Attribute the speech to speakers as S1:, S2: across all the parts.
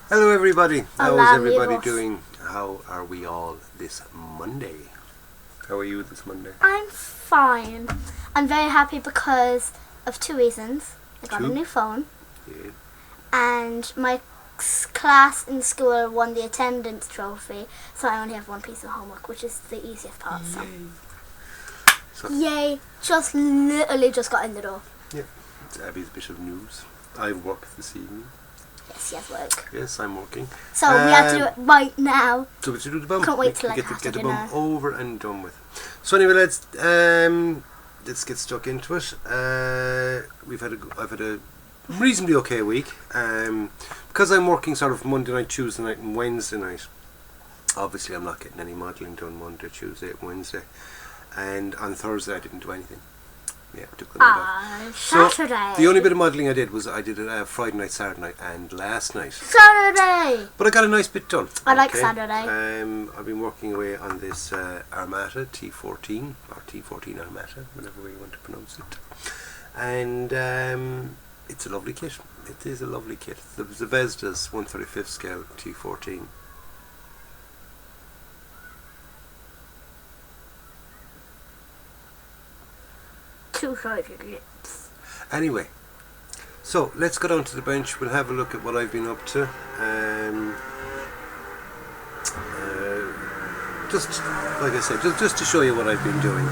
S1: Hello everybody, how is
S2: Hola,
S1: everybody
S2: amigos.
S1: doing? How are we all this Monday? How are you this Monday?
S2: I'm fine. I'm very happy because of two reasons. I got a
S1: Two?
S2: new phone,
S1: Yeah.
S2: and my class in school won the attendance trophy, so I only have one piece of homework, which is the easiest part. So. Yay! Just literally just got in the door.
S1: Yeah, it's Abby's bit of news. I work this evening.
S2: Yes, yes, work.
S1: Yes, I'm working.
S2: So we have to do it right now.
S1: So we should do the bum.
S2: Can't wait till I
S1: get
S2: have
S1: the
S2: to
S1: bum
S2: dinner.
S1: over and done with. So anyway, let's get stuck into it. I've had a reasonably okay week. Because I'm working sort of Monday night, Tuesday night, and Wednesday night. Obviously, I'm not getting any modelling done Monday, Tuesday, Wednesday, and on Thursday I didn't do anything. Yeah, I took the night off.
S2: Saturday.
S1: So the only bit of modelling I did was I did it Friday night, Saturday night, and last night.
S2: Saturday.
S1: But I got a nice bit done.
S2: I like Saturday.
S1: I've been working away on this Armata T14 or T14 Armata, whatever way you want to pronounce it, and it's a lovely kit. It is a lovely kit. The Vesda's 1/35 scale T14.
S2: Two-sided lips.
S1: Anyway, so let's go down to the bench. We'll have a look at what I've been up to. Just like I said, just to show you what I've been doing.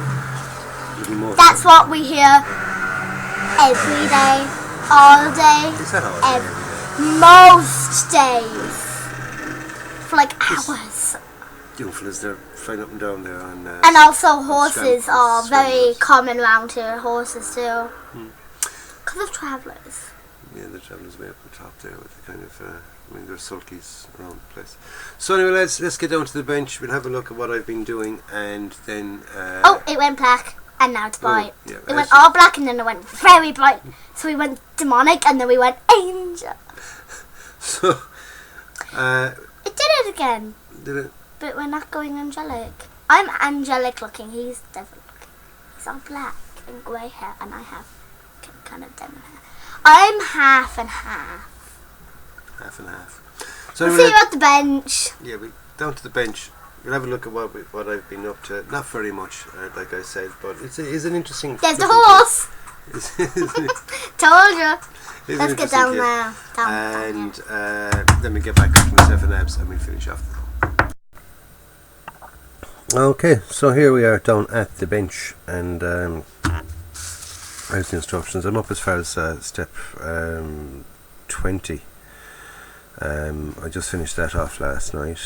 S2: That's what we hear every day, all day,
S1: Is that all
S2: most days, for like hours.
S1: young fellas, they're flying up and down there on.
S2: And also horses are very
S1: scramblers.
S2: common around here. Horses too, because of travellers.
S1: Yeah, the travellers way up the top there with the kind of. There's sulkies around the place. So anyway, let's get down to the bench. We'll have a look at what I've been doing, and then.
S2: Oh, it went black, and now it's bright.
S1: Yeah,
S2: It went all black, and then it went very bright. So we went demonic, and then we went angel.
S1: So.
S2: It did it again.
S1: Did it?
S2: But we're not going angelic. I'm angelic looking. He's devil looking. He's all black and grey hair, and I have kind of devil hair. I'm half and half.
S1: Half and half. So
S2: We'll
S1: anyway,
S2: see you at the bench.
S1: yeah, we down to the bench. We'll have a look at what I've been up to. Not very much, like I said, but it's an interesting.
S2: There's the
S1: looking
S2: horse.
S1: kit.
S2: Told you.
S1: It's an
S2: Let's get
S1: interesting
S2: down
S1: kit.
S2: now. Down,
S1: And
S2: down,
S1: then we get back up to myself and Abs and we'll finish off. Okay, so here we are down at the bench, and here's the instructions. I'm up as far as step 20. I just finished that off last night.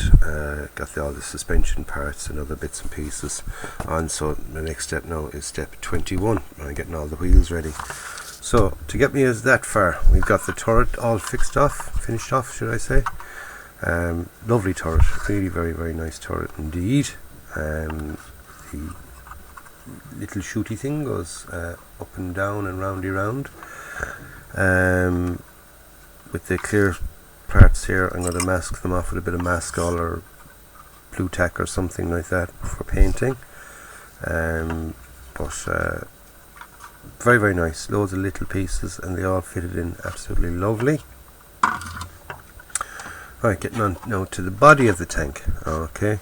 S1: Got all the suspension parts and other bits and pieces on, so the next step now is step 21. I'm getting all the wheels ready. So to get me as that far, we've got the turret all finished off, should I say. Lovely turret, really very, very nice turret indeed. The little shooty thing goes up and down and roundy round. With the clear parts here, I'm going to mask them off with a bit of Maskol or blue tack or something like that for painting. But very, very nice. Loads of little pieces, and they all fitted in absolutely lovely. Right, getting on now to the body of the tank. Okay.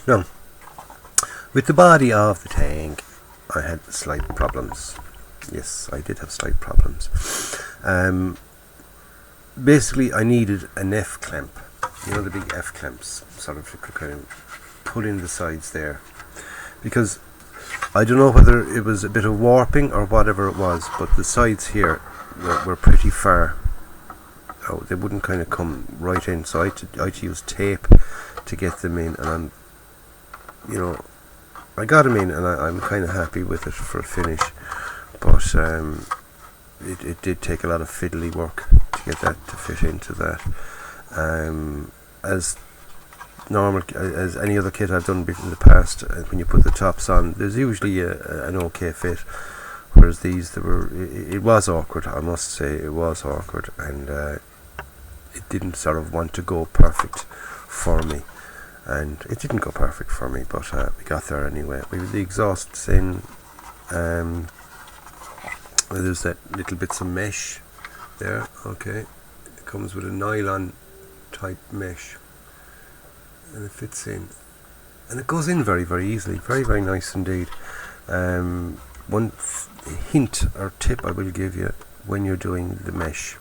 S1: Now, with the body of the tank, I had slight problems. Yes, I did have slight problems. Basically, I needed an F clamp. You know, the big F clamps, sort of, you could kind of pull in the sides there. Because I don't know whether it was a bit of warping or whatever it was, but the sides here were pretty far. Oh, they wouldn't kind of come right in, so I had to use tape to get them in, and I got them in, and I'm kind of happy with it for a finish. But it did take a lot of fiddly work to get that to fit into that. As normal as any other kit I've done in the past, when you put the tops on, there's usually an okay fit. Whereas these, it was awkward. I must say, it was awkward, and it didn't sort of want to go perfect for me. And it didn't go perfect for me, but we got there anyway. We the exhausts in. There's that little bits of mesh there. Okay, comes with a nylon type mesh, and it fits in, and it goes in very, very easily. Very, very nice indeed. One hint or tip I will give you when you're doing the mesh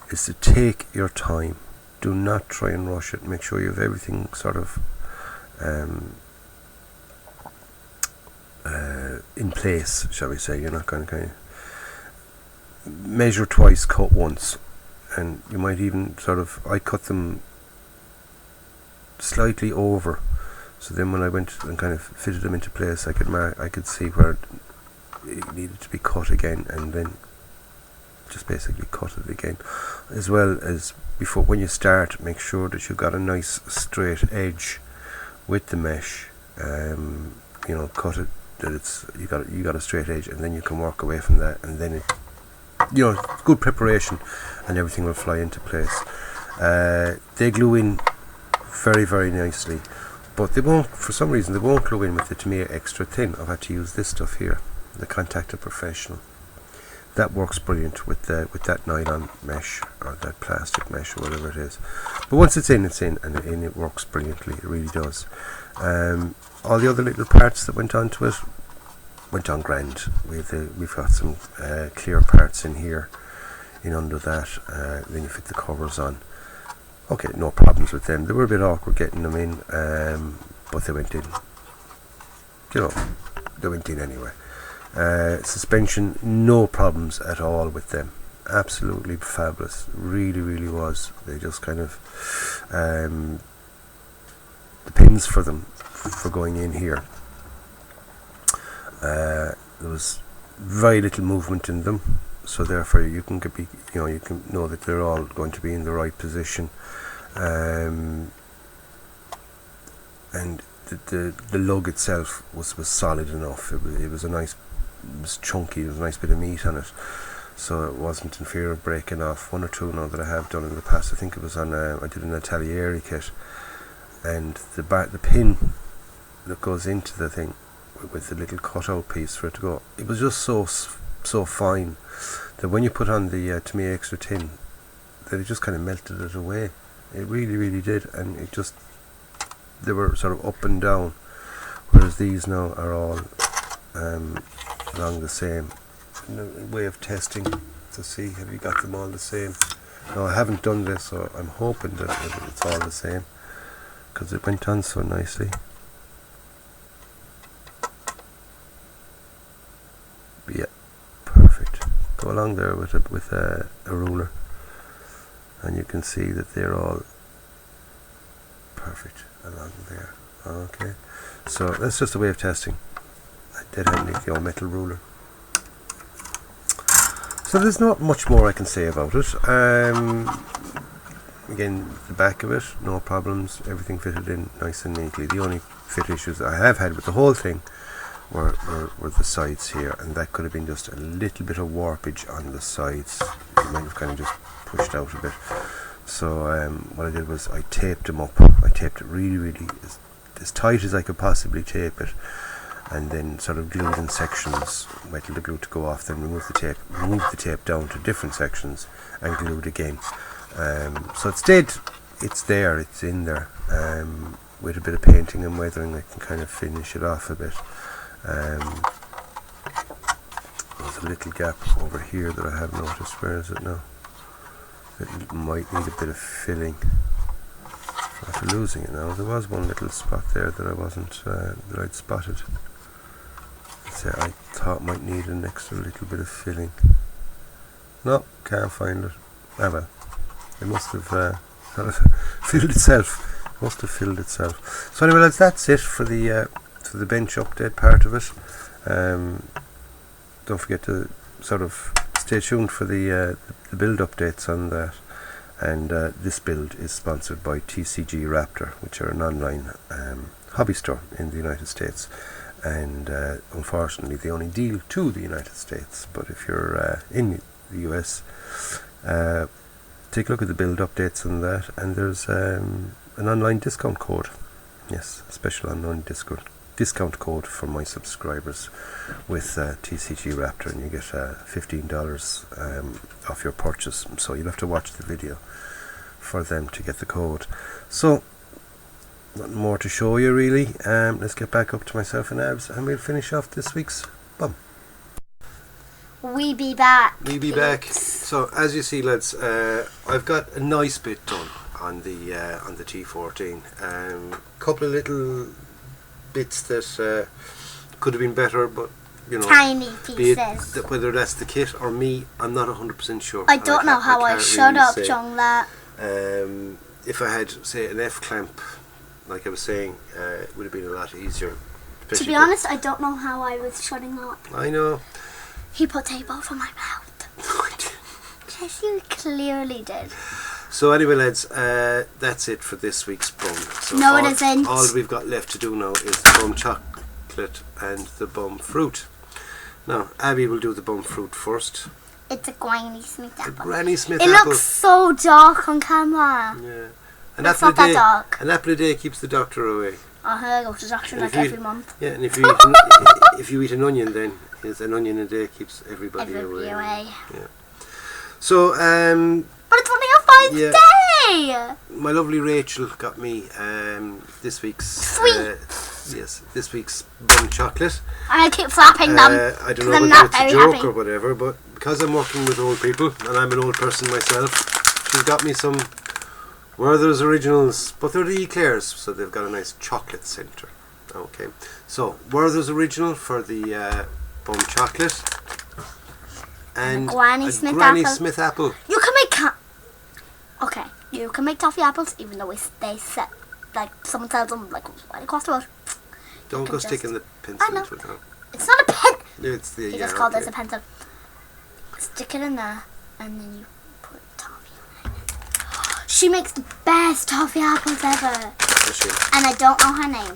S1: is to take your time. Do not try and rush it. Make sure you have everything sort of in place, shall we say. You're not going to kind of measure twice, cut once, and you might even sort of, I cut them slightly over, so then when I went and kind of fitted them into place, I could see where it needed to be cut again, and then just basically cut it again. As well as before, when you start, make sure that you've got a nice straight edge with the mesh. You know, cut it that it's you got a straight edge, and then you can work away from that, and then it, you know, good preparation, and everything will fly into place. They glue in very, very nicely, but they won't, for some reason, they won't glue in with the Tamiya Extra Thin. I've had to use this stuff here, the Contactor Professional. That works brilliant with that nylon mesh, or that plastic mesh, or whatever it is. But once it's in, and it works brilliantly. It really does. All the other little parts that went onto it went on grand. We've got some clear parts in here, in under that. Then you fit the covers on. Okay, no problems with them. They were a bit awkward getting them in, but they went in. You know, they went in anyway. Suspension, no problems at all with them. Absolutely fabulous. Really, really was. They just kind of the pins for them for going in here. There was very little movement in them, so therefore you can know that they're all going to be in the right position. And the lug itself was solid enough. It was a nice. It was chunky. There was a nice bit of meat on it, so it wasn't in fear of breaking off. One or two now that I have done in the past. I think it was on I did an Atelieri kit, and the pin that goes into the thing with the little cutout piece for it to go, it was just so fine that when you put on the Tamiya Extra Thin, that it just kind of melted it away. It really, really did, and it just, they were sort of up and down, whereas these now are all along the same way of testing to see have you got them all the same. Now I haven't done this, so I'm hoping that it's all the same, because it went on so nicely. But yeah, perfect. Go along there with a ruler, and you can see that they're all perfect along there. Okay, so that's just a way of testing. Dead handy, the old metal ruler. So there's not much more I can say about it. Again, the back of it, no problems. Everything fitted in nice and neatly. The only fit issues I have had with the whole thing were the sides here, and that could have been just a little bit of warpage on the sides. You might have kind of just pushed out a bit. So what I did was I taped them up. I taped it really, really as tight as I could possibly tape it, and then sort of glued in sections, waited the glue to go off, then moved the tape down to different sections and glued again. So it's there, it's in there. With a bit of painting and weathering, I can kind of finish it off a bit. There's a little gap over here that I have noticed. Where is it now? It might need a bit of filling. After losing it now, there was one little spot there that I wasn't, that I'd spotted. I thought might need an extra little bit of filling. No, can't find it. Ah well, it must have filled itself. Must have filled itself. So anyway, that's it for the bench update part of it. Don't forget to sort of stay tuned for the build updates on that. And this build is sponsored by TCG Raptor, which are an online hobby store in the United States. And unfortunately they only deal to the United States, but if you're in the US, take a look at the build updates on that, and there's an online discount code. Yes, special online discount discount code for my subscribers with TCG Raptor, and you get $15 off your purchase. So you'll have to watch the video for them to get the code. So nothing more to show you really. Let's get back up to myself and Abs, and we'll finish off this week's bum.
S2: We be back.
S1: So as you see, lads, I've got a nice bit done on the T14. Couple of little bits that could have been better, but you know,
S2: Tiny
S1: be
S2: pieces.
S1: it whether that's the kit or me, I'm not 100% sure.
S2: I don't know how I shut
S1: really
S2: up,
S1: say.
S2: Jongla.
S1: If I had, say, an F clamp, like I was saying, it would have been a lot easier.
S2: To be honest, I don't know how I was shutting up.
S1: I know.
S2: He put tape over my mouth. Yes, you clearly did.
S1: So anyway, lads, that's it for this week's bum. So
S2: No, it isn't.
S1: All we've got left to do now is the bum chocolate and the bum fruit. Now, Abby will do the bum fruit first.
S2: It's a Granny Smith
S1: A
S2: apple.
S1: Granny Smith
S2: It
S1: apple.
S2: looks so dark on camera.
S1: Yeah.
S2: It's not that dark.
S1: An apple a day keeps the doctor away.
S2: I go to the doctor
S1: And
S2: like
S1: if you
S2: every
S1: eat-
S2: month.
S1: Yeah, and if you eat an onion, then it's an onion a day keeps everybody
S2: Every away.
S1: Yeah. So
S2: But it's only a 5
S1: Yeah.
S2: day.
S1: my lovely Rachel got me this week's
S2: Sweet.
S1: this week's bum chocolate.
S2: I keep flapping them.
S1: I don't
S2: 'cause
S1: know
S2: I'm
S1: whether
S2: not
S1: it's a
S2: very
S1: joke
S2: happy.
S1: or whatever, but because I'm working with old people and I'm an old person myself, she's got me some Werther's Originals, but they're the eclairs, so they've got a nice chocolate centre. Okay, so Werther's Original for the bum chocolate, and
S2: Granny
S1: a
S2: Smith
S1: Granny
S2: apple.
S1: Smith apple.
S2: You can make okay. You can make toffee apples, even though they set like someone sells them like right across the road.
S1: Don't go
S2: just-
S1: sticking the
S2: I
S1: pencil
S2: know.
S1: into it now.
S2: It's not a pen.
S1: It's the
S2: You just call this a pencil. Stick it in there, and then you put toffee in it. She makes the best toffee apples ever, and I don't know her name.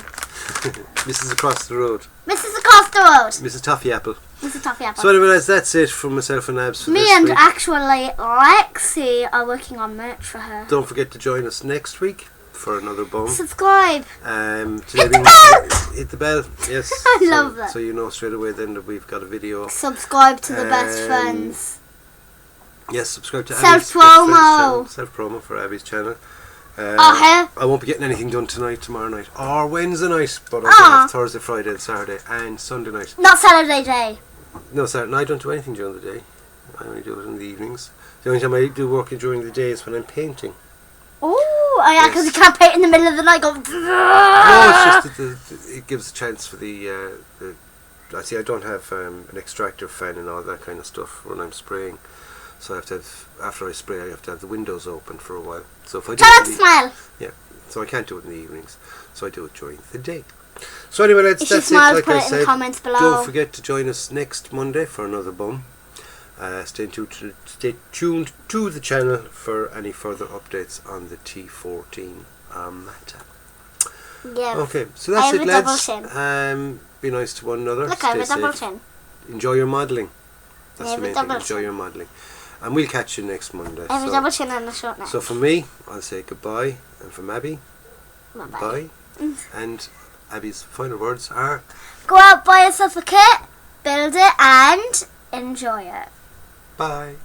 S1: Mrs. Across the Road.
S2: Mrs. Across the Road.
S1: Mrs. Toffee Apple.
S2: Mrs. Toffee Apple.
S1: So anyway, that's it from myself and Abs for
S2: Me
S1: this
S2: and
S1: week.
S2: actually Lexi are working on merch for her.
S1: Don't forget to join us next week for another bum.
S2: Subscribe.
S1: Today
S2: Hit the bell!
S1: Hit the bell, yes.
S2: I love that.
S1: So you know straight away then that we've got a video.
S2: Subscribe to the best
S1: Um,
S2: friends.
S1: Yes, subscribe to
S2: Self-promo.
S1: Self-promo for Abby's channel.
S2: Okay.
S1: I won't be getting anything done tonight, tomorrow night, or Wednesday night, but I'll have Thursday, Friday, and Saturday, and Sunday night.
S2: Not Saturday day.
S1: No, Saturday. No, I don't do anything during the day. I only do it in the evenings. The only time I do working during the day is when I'm painting.
S2: Oh, yeah, because you can't paint in the middle of the night. Go.
S1: No, it's just that it gives a chance for the I see I don't have an extractor fan and all that kind of stuff when I'm spraying, so I have to have, after I spray, I have to have the windows open for a while. So if I do
S2: Tell
S1: it
S2: her to
S1: in
S2: smile.
S1: yeah, so I can't do it in the evenings, so I do it during the day. So anyway,
S2: If she
S1: that's it.
S2: smiles,
S1: Like
S2: put
S1: I
S2: it in the
S1: said,
S2: comments below.
S1: don't forget to join us next Monday for another bum. Stay tuned to the channel for any further updates on the T14 matter.
S2: Yeah.
S1: Okay, so that's
S2: I have
S1: it,
S2: a double
S1: lads.
S2: chin.
S1: Be nice to one another.
S2: Look, I have a
S1: Stay
S2: double
S1: safe.
S2: chin.
S1: Enjoy your modelling. That's
S2: I
S1: the
S2: have a
S1: main thing.
S2: double
S1: Enjoy
S2: chin.
S1: your modelling. And we'll catch you next Monday.
S2: I have a double chin and a short neck.
S1: So for me, I'll say goodbye. And from Abby,
S2: Bye-bye.
S1: bye. And Abby's final words are
S2: Go out, buy yourself a kit, build it, and enjoy it.
S1: bye.